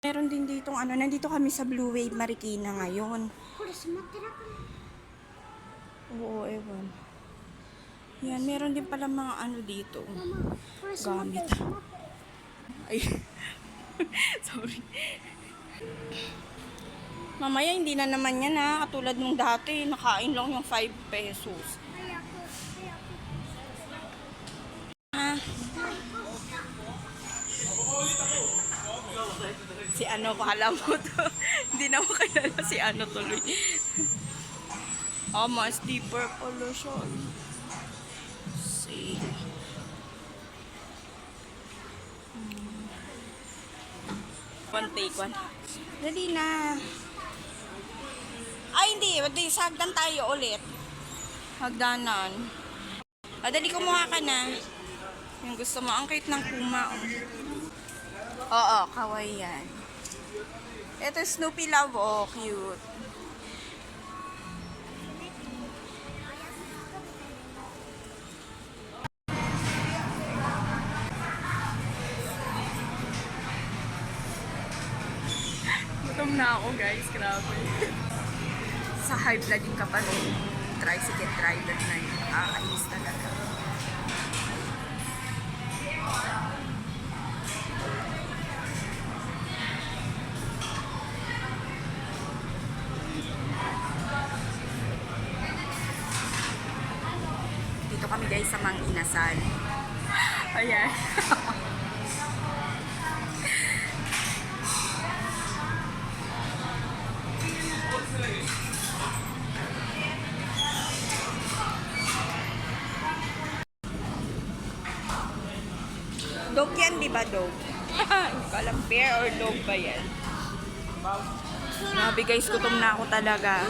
Meron din dito nandito kami sa Blue Wave Marikina ngayon. Oo, ewan. Yan, meron din pala mga dito. Gamit. Ay. Sorry. Mamaya hindi na naman yan katulad nung dati, nakain lang yung 5 pesos. Si kala mo to. Hindi na mo kilala si tuloy. Mas deeper pollution. See. One take one. Dali na. Ay, hindi. Sa hagdan tayo ulit. Hagdanan. Dali, kumuha ka na. Yung gusto mo. Ang cute ng kuma. Oo, kawaii yan. Ito Snoopy Love. Oh, cute. Gutom na ako, guys. Grabe. Sa high blood yung kapag tricycle driver na yun. Nakakainis talaga. Dito kami guys sa Mang Inasal. Ayan. Dog yan, di ba dog? Hindi ko alam, bear or dog ba yan? Grabe guys, gutom na ako talaga.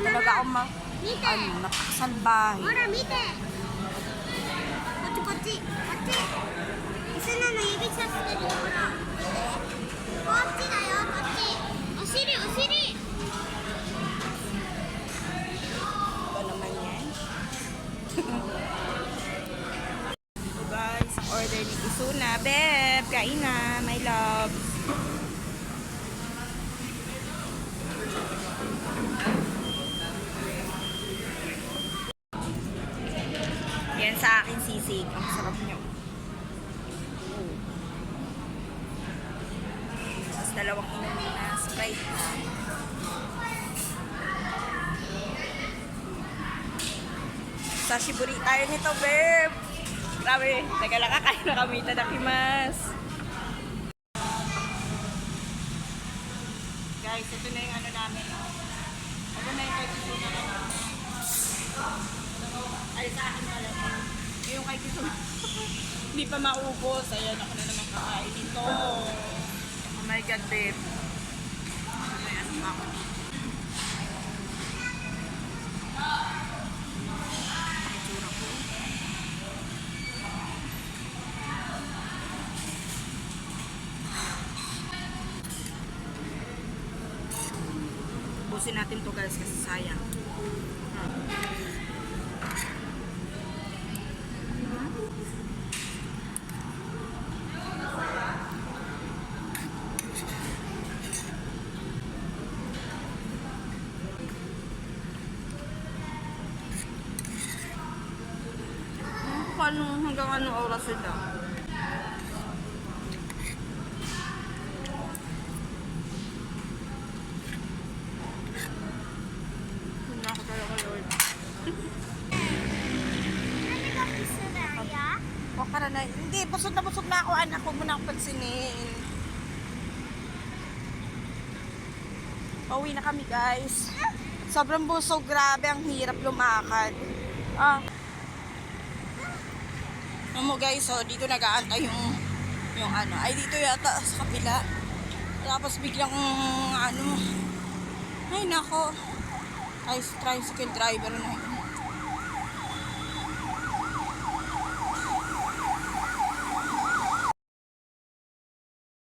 Talaga ako napakasalbahe. Ba naman yan? So guys, order ni Isuna. Beb, kain na, my love. Yan sa akin sisig. Ang sarap nyo. Tapos dalawang inumin na Sprite. Sashiburi tayo nito, babe. Grabe. Teka lang, kakain na kami. Tadakimasu. Guys, ito na yung namin. Ito na yung kay na. Ay, sa akin pala. Yung kay Kito. Hindi pa maubos. Ayan, ako na naman kakain ito. Oh my God, babe. Ayan, ako dito. Busin natin to guys kasi sayang. Hanggang anong oras sila? Hindi ako talaga Lord. Waka na. Hindi, busog na ako anak. Huwag mo na akong pansinin. Pauwi na kami guys. Sobrang busog, grabe. Ang hirap lumakad. Mo guys, so dito nag-aantay yung ay dito yata sa kapila. Tapos biglang ay nako, tricycle driver na